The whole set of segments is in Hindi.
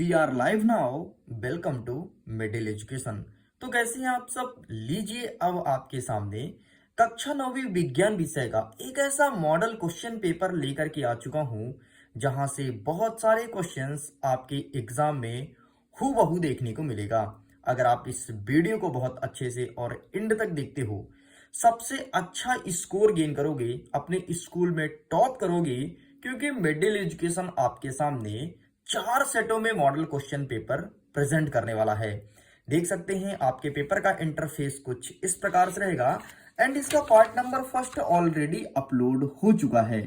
We are live now. Welcome to middle education. तो कैसे हैं आप सब। लीजिए अब आपके सामने कक्षा 9वीं विज्ञान विषय का एक ऐसा मॉडल क्वेश्चन पेपर लेकर के आ चुका हूं जहां से बहुत सारे क्वेश्चंस आपके एग्जाम में हूबहू देखने को मिलेगा। अगर आप इस वीडियो को बहुत अच्छे से और एंड तक देखते हो, सबसे अच्छा स्कोर गेन करोगे, अपने स्कूल में टॉप करोगे, क्योंकि मिडिल एजुकेशन आपके सामने 4 सेटों में मॉडल क्वेश्चन पेपर प्रेजेंट करने वाला है। देख सकते हैं आपके पेपर का इंटरफेस कुछ इस प्रकार से रहेगा एंड इसका part number first already upload हो चुका है।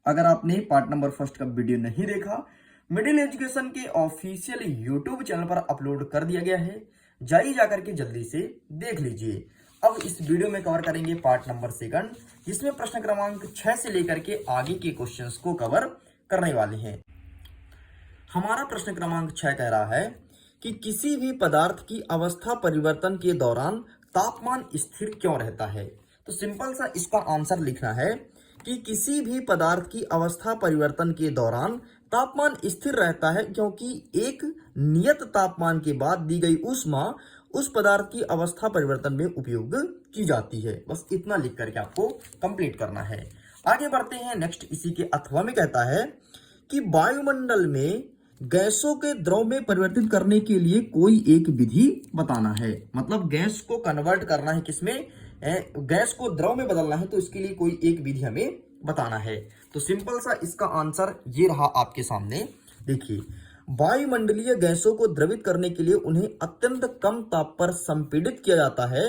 अगर आपने पार्ट नंबर फर्स्ट का वीडियो नहीं देखा, मिडिल एजुकेशन के ऑफिशियल यूट्यूब चैनल पर अपलोड कर दिया गया है, जाइए जाकर के जल्दी से देख लीजिए। अब इस वीडियो में कवर करेंगे पार्ट नंबर सेकंड, जिसमें प्रश्न क्रमांक 6 से लेकर के आगे के क्वेश्चंस को कवर करने वाले हैं। हमारा प्रश्न क्रमांक 6 कह रहा है कि किसी भी पदार्थ की अवस्था परिवर्तन के दौरान तापमान स्थिर क्यों रहता है। तो सिंपल सा इसका आंसर लिखना है कि किसी भी पदार्थ की अवस्था परिवर्तन के दौरान तापमान स्थिर रहता है क्योंकि एक नियत तापमान के बाद दी गई ऊष्मा उस पदार्थ की अवस्था परिवर्तन में उपयोग की जाती है। बस इतना लिख करके आपको कंप्लीट करना है। आगे बढ़ते हैं नेक्स्ट। इसी के अथवा में कहता है कि वायुमंडल में गैसों के द्रव में परिवर्तित करने के लिए कोई एक विधि बताना है। मतलब गैस को कन्वर्ट करना है, किसमें, गैस को द्रव में बदलना है, तो इसके लिए कोई एक विधि हमें बताना है। तो सिंपल सा इसका आंसर ये रहा आपके सामने। देखिए, वायुमंडलीय गैसों को द्रवित करने के लिए उन्हें अत्यंत कम ताप पर संपीड़ित किया जाता है।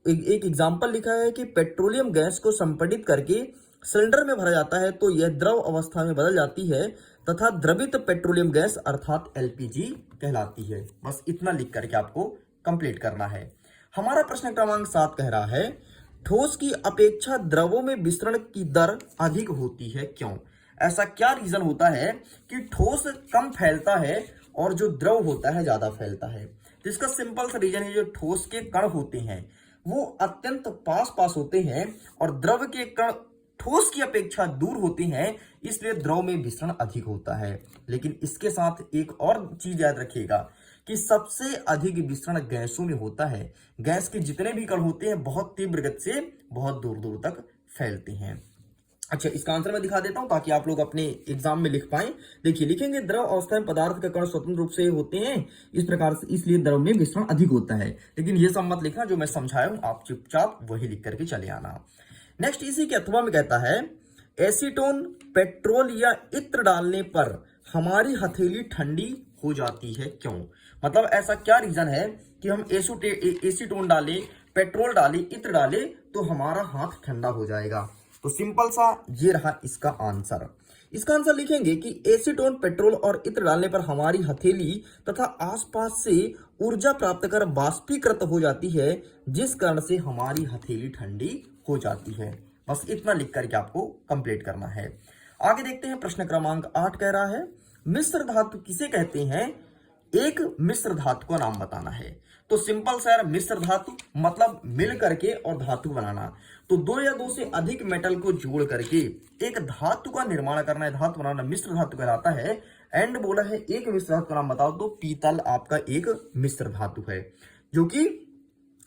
एक एग्जाम्पल लिखा है कि पेट्रोलियम गैस को संपीड़ित करके सिलेंडर में भरा जाता है तो यह द्रव अवस्था में बदल जाती है तथा द्रवित पेट्रोलियम गैस अर्थात एलपीजी कहलाती है। बस इतना लिख करके आपको कंप्लीट करना है। हमारा प्रश्न क्रमांक 7 कह रहा है ठोस की अपेक्षा द्रवों में विसरण की दर अधिक होती है, क्यों। ऐसा क्या रीजन होता है कि ठोस कम फैलता है और जो द्रव होता है ज्यादा फैलता है। तो इसका सिंपल सा रीजन है, जो ठोस के कण होते हैं वो अत्यंत पास पास होते हैं और द्रव के कण ठोस की अपेक्षा दूर होते हैं, इसलिए द्रव में विसरण अधिक होता है। लेकिन इसके साथ एक और चीज याद रखिएगा कि सबसे अधिक विसरण गैसों में होता है। गैस के जितने भी कण होते हैं बहुत तीव्र गति से बहुत दूर दूर तक फैलते हैं। अच्छा, इसका आंसर मैं दिखा देता हूं ताकि आप लोग अपने एग्जाम में लिख पाएं। देखिए, लिखेंगे द्रव अवस्था में पदार्थ के कण स्वतंत्र रूप से होते हैं इस प्रकार से, इसलिए द्रव में विसरण अधिक होता है। लेकिन ये सब मत लिखना, जो मैं समझाया हूं आप चुपचाप वही लिख करके चले आना। नेक्स्ट, इसी के अथवा में कहता है एसीटोन पेट्रोल या इत्र डालने पर हमारी हथेली ठंडी हो जाती है, क्यों। मतलब ऐसा क्या रीजन है कि हम एसीटोन डालें, पेट्रोल डालें, इत्र डालें तो हमारा हाथ ठंडा हो जाएगा। तो सिंपल सा ये रहा इसका आंसर। इसका आंसर लिखेंगे कि एसीटोन पेट्रोल और इत्र डालने पर हमारी हथेली तथा आसपास से ऊर्जा प्राप्त कर बाष्पीकृत हो जाती है, जिस कारण से हमारी हथेली ठंडी हो जाती है। बस इतना लिख करके आपको कंप्लीट करना है। आगे देखते हैं, प्रश्न क्रमांक 8 कह रहा है मिश्र धातु किसे कहते हैं, एक मिश्र धातु का नाम बताना है। तो सिंपल सर, मिश्र धातु मतलब मिल करके और धातु बनाना। तो दो या दो से अधिक मेटल को जोड़ करके एक धातु का निर्माण करना है, धातु बनाना मिश्र धातु कहलाता है। एंड बोला है एक मिश्र धातु का नाम बताओ, तो पीतल आपका एक मिश्र धातु है जो कि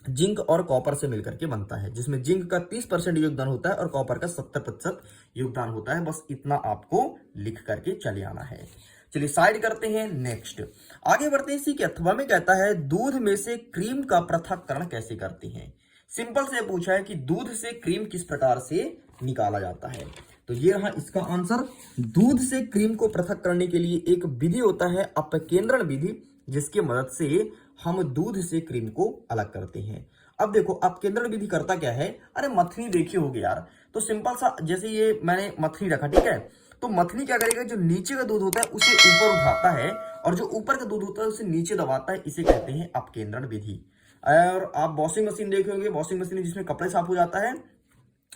जिंक और कॉपर से मिलकर के बनता है, जिसमें जिंक का 30% योगदान होता है और कॉपर का 70% योगदान होता है। बस इतना आपको लिख करके चले आना है। चलिए साइड करते हैं। नेक्स्ट आगे बढ़ते हैं। इसी के अथवा में कहता है दूध में से क्रीम का पृथक्करण कैसे करते हैं। सिंपल से पूछा है कि दूध से क्रीम किस प्रकार से निकाला जाता है। तो ये रहा इसका आंसर। दूध से क्रीम को पृथक करने के लिए एक विधि होता है अपकेंद्रण विधि, जिसकी मदद से हम दूध से क्रीम को अलग करते हैं। अब देखो अपकेंद्रण विधि करता क्या है। अरे मथनी देखी होगी यार। तो सिंपल सा, जैसे ये मैंने मथनी रखा, ठीक है, तो मथनी क्या करेगा, जो नीचे का दूध होता है उसे ऊपर उठाता है और जो ऊपर का दूध होता है उसे नीचे दबाता है। इसे कहते हैं अपकेंद्रण विधि। और आप वॉशिंग मशीन देखे होंगे, वॉशिंग मशीन जिसमें कपड़े साफ हो जाता है,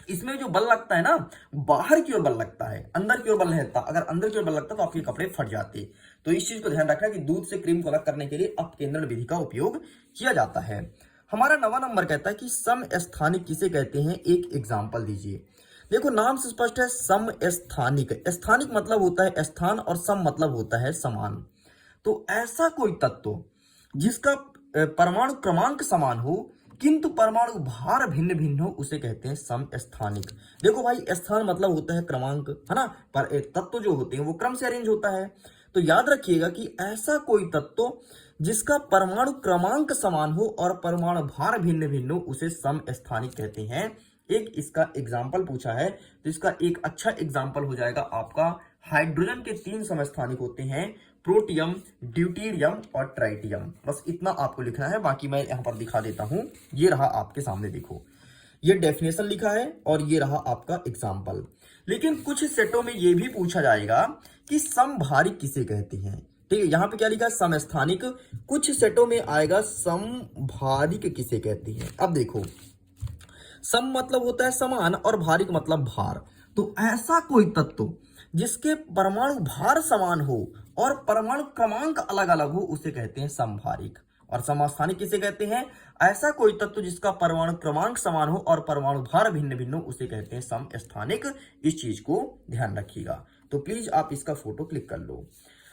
इसमें जो बल लगता है ना, बाहर की ओर बल लगता है, अंदर की ओर बल नहीं लगता। अगर अंदर की ओर बल लगता तो आपके कपड़े फट जाते। तो इस चीज को ध्यान रखना कि दूध से क्रीम को अलग करने के लिए अपकेंद्रण विधि का उपयोग किया जाता है। हमारा 9वां नंबर कहता है कि समस्थानिक किसे कहते हैं, एक एग्जाम्पल दीजिए। देखो नाम से स्पष्ट है, समस्थानिक। स्थानिक मतलब होता है स्थान और सम मतलब होता है समान। तो तो ऐसा कोई तत्व जिसका परमाणु क्रमांक समान हो किंतु परमाणु भार भिन्न भिन्न हो उसे कहते हैं समस्थानिक। देखो भाई, स्थान मतलब होता है क्रमांक, है ना, पर तत्व जो होते हैं वो क्रम से अरेंज होता है। तो याद रखिएगा कि ऐसा कोई तत्व जिसका परमाणु क्रमांक समान हो और परमाणु भार भिन्न भिन्न हो उसे समस्थानिक कहते हैं। एक इसका एग्जाम्पल पूछा है, तो इसका एक अच्छा एग्जाम्पल हो जाएगा आपका हाइड्रोजन के 3 समस्थानिक होते हैं, प्रोटियम, ड्यूटेरियम और ट्राइटियम। बस इतना आपको लिखना है, बाकी मैं यहां पर दिखा देता हूं। ये रहा आपके सामने, देखो ये डेफिनेशन लिखा है और ये रहा आपका एग्जाम्पल। लेकिन कुछ सेटों में ये भी पूछा जाएगा कि समभारिक किसे कहते हैं। ठीक है, यहां पे क्या लिखा है, समस्थानिक। कुछ सेटों में आएगा समभारिक किसे कहते हैं। अब देखो, सम मतलब होता है समान और भारिक मतलब भार। तो ऐसा कोई तत्व जिसके परमाणु भार समान हो और परमाणु क्रमांक अलग अलग हो उसे कहते हैं समभारिक। और समस्थानिक किसे कहते हैं, ऐसा कोई तत्व जिसका परमाणु क्रमांक समान हो और परमाणु भार भिन्न भिन्न हो उसे कहते हैं समस्थानिक। इस चीज को ध्यान रखिएगा। तो प्लीज आप इसका फोटो क्लिक कर लो।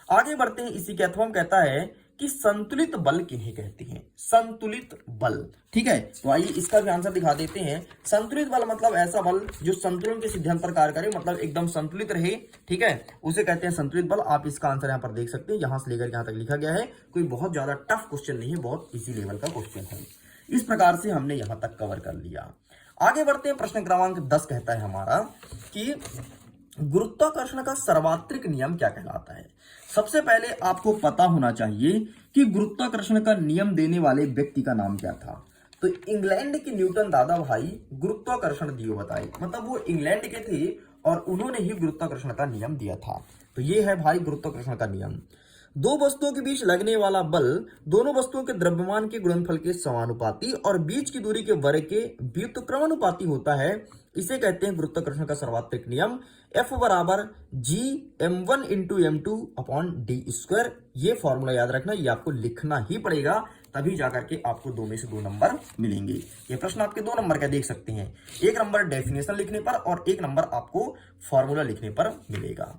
आगे बढ़ते हैं। इसी के अथवा में कहता है कि संतुलित बल किन्हें कहते हैं, संतुलित बल। ठीक है, तो आइए इसका भी आंसर दिखा देते हैं। संतुलित बल मतलब ऐसा बल जो संतुलन के सिद्धांत पर कार्य करे, मतलब एकदम संतुलित रहे। ठीक है, उसे कहते हैं संतुलित बल। आप इसका आंसर यहाँ पर देख सकते हैं, यहां से लेकर यहां तक लिखा गया है। कोई बहुत ज्यादा टफ क्वेश्चन नहीं है, बहुत इजी लेवल का क्वेश्चन है। इस प्रकार से हमने यहां तक कवर कर लिया। आगे बढ़ते हैं। प्रश्न क्रमांक 10 कहता है हमारा कि गुरुत्वाकर्षण का सर्वात्रिक नियम क्या कहलाता है। सबसे पहले आपको पता होना चाहिए कि गुरुत्वाकर्षण का नियम देने वाले व्यक्ति का नाम क्या था। तो इंग्लैंड के न्यूटन दादा भाई गुरुत्वाकर्षण दियो बताए, मतलब वो इंग्लैंड के थे और उन्होंने ही गुरुत्वाकर्षण का नियम दिया था। तो ये है भाई गुरुत्वाकर्षण का नियम। दो वस्तुओं के बीच लगने वाला बल दोनों वस्तुओं के द्रव्यमान के गुणनफल के समानुपाती और बीच की दूरी के वर्ग के व्युत्क्रमानुपाती होता है। इसे कहते हैं गुरुत्वाकर्षण का सर्वात्रिक नियम। F बराबर जी m1 into m2 upon D square. ये फॉर्मूला याद रखना, ये आपको लिखना ही पड़ेगा, तभी जाकर के आपको 2 में से 2 नंबर मिलेंगे। ये प्रश्न आपके 2 नंबर का देख सकते हैं, 1 नंबर डेफिनेशन लिखने पर और 1 नंबर आपको फॉर्मूला लिखने पर मिलेगा।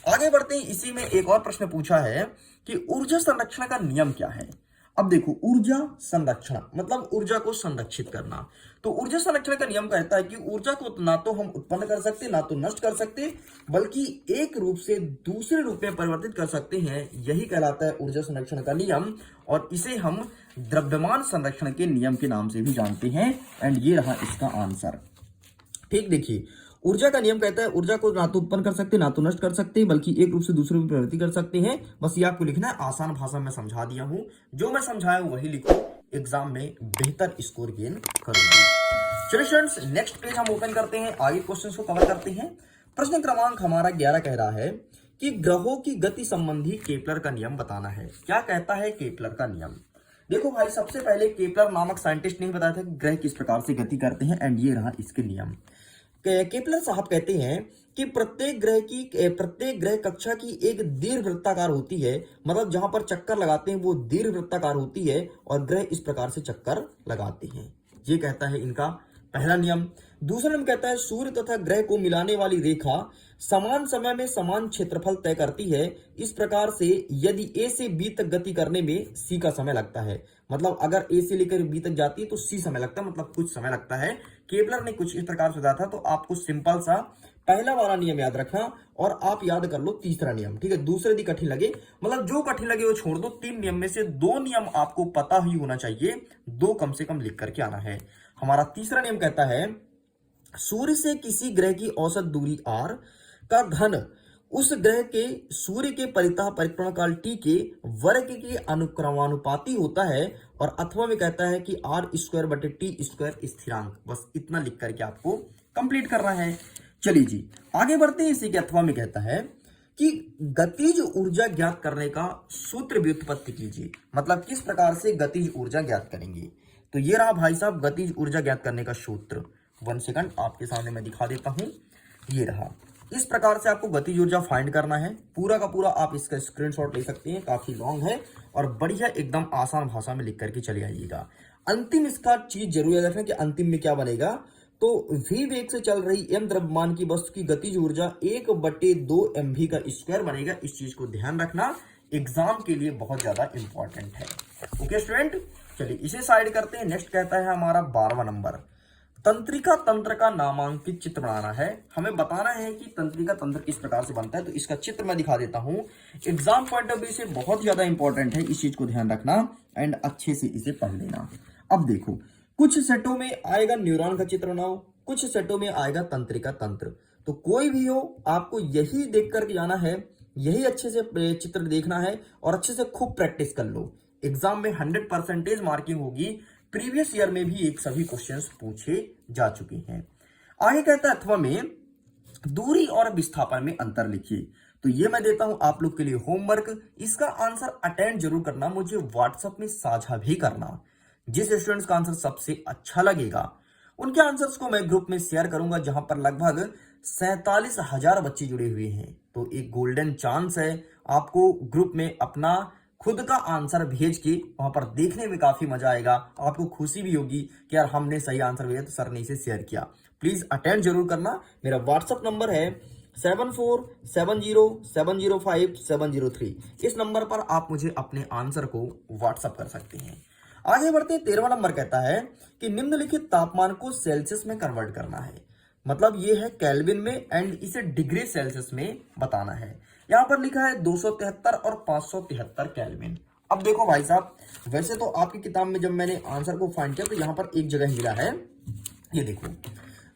आगे बढ़ते हैं। इसी में एक और प्रश्न पूछा है कि ऊर्जा संरक्षण का नियम क्या है। अब देखो, ऊर्जा संरक्षण मतलब ऊर्जा को संरक्षित करना। तो ऊर्जा संरक्षण का नियम कहता है कि ऊर्जा को ना तो हम उत्पन्न कर सकते, ना तो नष्ट कर सकते, बल्कि एक रूप से दूसरे रूप में परिवर्तित कर सकते हैं। यही कहलाता है ऊर्जा संरक्षण का नियम, और इसे हम द्रव्यमान संरक्षण के नियम के नाम से भी जानते हैं। एंड ये रहा इसका आंसर। ठीक, देखिए ऊर्जा का नियम कहता है ऊर्जा को ना तो उत्पन्न कर सकते, ना तो नष्ट कर सकते, बल्कि एक रूप से दूसरे में परिवर्तित कर सकते हैं। बस ये आपको लिखना है। आसान भाषा में समझा दिया हूं, जो मैं समझाया हूं वही लिखो, एग्जाम में बेहतर स्कोर गेन करोगे। चलिए स्टूडेंट्स, नेक्स्ट पेज हम ओपन करते हैं, आगे क्वेश्चंस को कवर करते हैं। प्रश्न क्रमांक हमारा 11 कह रहा है कि ग्रहों की गति संबंधी केपलर का नियम बताना है। क्या कहता है केपलर का नियम। देखो भाई, सबसे पहले केपलर नामक साइंटिस्ट ने बताया था कि ग्रह किस प्रकार से गति करते हैं, एंड ये रहा इसके नियम। केपलर साहब कहते हैं कि प्रत्येक ग्रह कक्षा की एक दीर्घवृत्ताकार होती है, मतलब जहां पर चक्कर लगाते हैं वो दीर्घवृत्ताकार होती है और ग्रह इस प्रकार से चक्कर लगाते हैं। ये कहता है इनका पहला नियम। दूसरा नियम कहता है सूर्य तथा ग्रह को मिलाने वाली रेखा समान समय में समान क्षेत्रफल तय करती है। इस प्रकार से यदि ए से बी तक गति करने में सी का समय लगता है, मतलब अगर ए से लेकर बी तक जाती है तो सी समय लगता है, मतलब कुछ समय लगता है। केपलर ने कुछ इस प्रकार से बताया था। तो आपको सिंपल सा पहला वाला नियम याद रखना और आप याद कर लो तीसरा नियम। ठीक है, दूसरे भी कठिन लगे, मतलब जो कठिन लगे वो छोड़ दो। 3 नियम में से 2 नियम आपको पता ही होना चाहिए, 2 कम से कम लिख करके आना है। हमारा तीसरा नियम कहता है सूर्य से किसी ग्रह की औसत दूरी r का घन उस ग्रह के सूर्य के परितः परिक्रमा काल t के वर्ग के अनुक्रमानुपाती होता है। और अथवा में कहता है कि r² बटे t² स्थिरांक। बस इतना लिख करके आपको कंप्लीट करना है। चलिए जी आगे बढ़ते हैं। इसी के अथवा में कहता है कि गतिज ऊर्जा ज्ञात करने का सूत्र व्युत्पत्ति कीजिए, मतलब किस प्रकार से गतिज ऊर्जा ज्ञात करेंगे। तो ये रहा भाई साहब गतिज ऊर्जा ज्ञात करने का सूत्र। 1 सेकंड आपके सामने मैं दिखा देता हूं। ये रहा, इस प्रकार से आपको गतिज ऊर्जा फाइंड करना है। पूरा का पूरा आप इसका स्क्रीनशॉट ले सकते हैं, काफी लॉन्ग है और बढ़िया एकदम आसान भाषा में लिख करके चले आइएगा। अंतिम इसका चीज जरूर याद रखना कि अंतिम में क्या बनेगा। तो v वेग से चल रही m द्रव्यमान की वस्तु की गतिज ऊर्जा 1/2 mv का स्क्वायर बनेगा। इस चीज को ध्यान रखना, एग्जाम के लिए बहुत ज्यादा इंपॉर्टेंट है। ओके स्टूडेंट, चलिए इसे साइड करते हैं। नेक्स्ट कहता है हमारा 12वां नंबर, तंत्रिका तंत्र का नामांकित चित्र बनाना है। हमें बताना है कि तंत्रिका तंत्र किस प्रकार से बनता है। तो इसका चित्र मैं दिखा देता हूं। एग्जाम पॉइंट ऑफ व्यू से बहुत ज्यादा इंपॉर्टेंट है, इस चीज को ध्यान रखना एंड अच्छे से इसे पढ़ लेना। अब देखो, कुछ सेटों में आएगा न्यूरॉन का चित्र बनाओ, कुछ सेटों में आएगा तंत्रिका तंत्र। तो कोई भी हो, आपको यही देख करके जाना है, यही अच्छे से चित्र देखना है और अच्छे से खूब प्रैक्टिस कर लो। एग्जाम में 100% मार्किंग होगी। प्रीवियस ईयर में भी एक सभी क्वेश्चंस पूछे जा चुके हैं। आगे कहता है अथवा में दूरी और विस्थापन में अंतर लिखिए। तो ये मैं देता हूं आप लोग के लिए होमवर्क। इसका आंसर अटेंड जरूर करना, मुझे व्हाट्सएप में साझा भी करना। जिस स्टूडेंट्स का आंसर सबसे अच्छा लगेगा उनके आंसर्स को मैं ग्रुप में शेयर करूंगा, जहां पर लगभग 47,000 बच्चे जुड़े हुए हैं। तो एक गोल्डन चांस है आपको ग्रुप में अपना खुद का आंसर भेज के वहां पर देखने में काफी मजा आएगा। आपको खुशी भी होगी कि यार हमने सही आंसर भेजा तो सर ने इसे शेयर किया। प्लीज अटेंड जरूर करना। मेरा व्हाट्सएप नंबर है 74700705 इस नंबर पर आप मुझे अपने आंसर को व्हाट्सएप कर सकते हैं। आगे बढ़ते 13वां नंबर कहता है कि निम्नलिखित तापमान को सेल्सियस में कन्वर्ट करना है। मतलब ये है केल्विन में एंड इसे डिग्री सेल्सियस में बताना है। यहां पर लिखा है 273 और 573 केल्विन। अब देखो भाई साहब, वैसे तो आपकी किताब में जब मैंने आंसर को फाइंड किया तो यहां पर एक जगह मिला है, ये देखो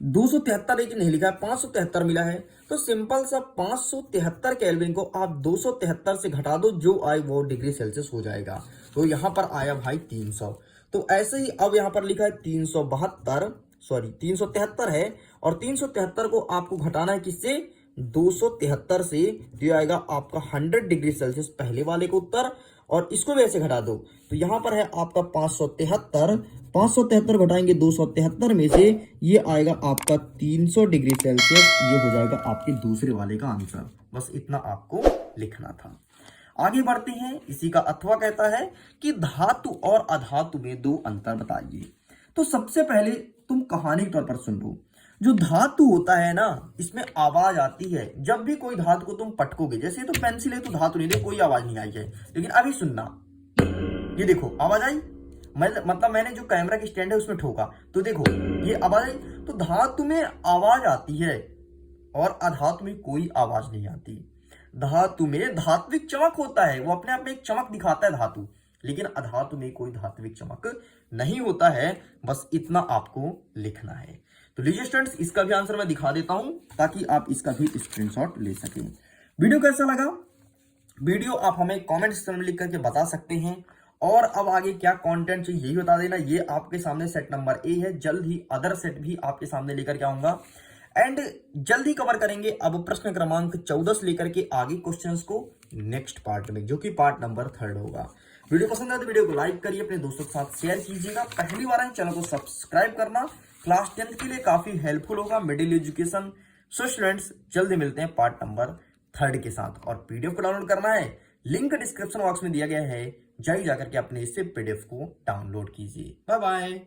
273 एक नहीं लिखा है, 573 मिला है। तो सिंपल सा 573 केल्विन को आप 273 से घटा दो, जो आए वो डिग्री सेल्सियस हो जाएगा। तो यहां पर आया भाई 300। तो ऐसे ही अब यहां पर लिखा है 373 है और 373 को आपको घटाना है किससे, 273 से। तो आएगा आपका 100 डिग्री सेल्सियस पहले वाले को उत्तर, और इसको भी ऐसे घटा दो। तो यहां पर है आपका 573 घटाएंगे 273 में से, ये आएगा आपका 300 डिग्री सेल्सियस। ये हो जाएगा आपके दूसरे वाले का आंसर। बस इतना आपको लिखना था। आगे बढ़ते हैं। इसी का अथवा कहता है कि धातु और अधातु में दो अंतर बताइए। तो सबसे पहले तुम कहानी के तौर पर सुन लो। जो धातु होता है ना, इसमें आवाज आती है। जब भी कोई धातु को तुम पटकोगे, जैसे तो पेंसिल है तो धातु नहीं दे, कोई आवाज नहीं आई है। लेकिन अभी सुनना, ये देखो आवाज आई। मतलब मैंने जो कैमरा की स्टैंड है उसमें ठोका तो देखो ये आवाज आई। तो धातु में आवाज आती है और अधातु में कोई आवाज नहीं आती। धातु में धात्विक चमक होता है, वो अपने आप में एक चमक दिखाता है धातु, लेकिन अधातु में कोई धात्विक चमक नहीं होता है। बस इतना आपको लिखना है। तो लीजिए स्टूडेंट्स, इसका भी आंसर मैं दिखा देता हूं ताकि आप इसका भी स्क्रीनशॉट ले सकें। वीडियो कैसा लगा? वीडियो आप हमें कमेंट सेक्शन में लिख करके बता सकते हैं। और अब आगे क्या कंटेंट चाहिए यही बता देना। ये आपके सामने सेट नंबर ए है, जल्द ही अदर सेट भी आपके सामने लेकर के आऊंगा एंड जल्दी कवर करेंगे अब प्रश्न क्रमांक 14 से लेकर के आगे क्वेश्चंस को नेक्स्ट पार्ट में, जो कि पार्ट नंबर 3 होगा। वीडियो पसंद आए तो वीडियो को लाइक करिए, अपने दोस्तों के साथ शेयर कीजिएगा। पहली बार है चैनल को सब्सक्राइब करना, क्लास 10 के लिए काफी हेल्पफुल होगा मिडिल एजुकेशन। सो स्टूडेंट्स, जल्दी मिलते हैं पार्ट नंबर 3 के साथ। और पीडीएफ को डाउनलोड करना है, लिंक डिस्क्रिप्शन बॉक्स में दिया गया है, जाइए जाकर के अपने इससे पीडीएफ को डाउनलोड कीजिए। Bye bye.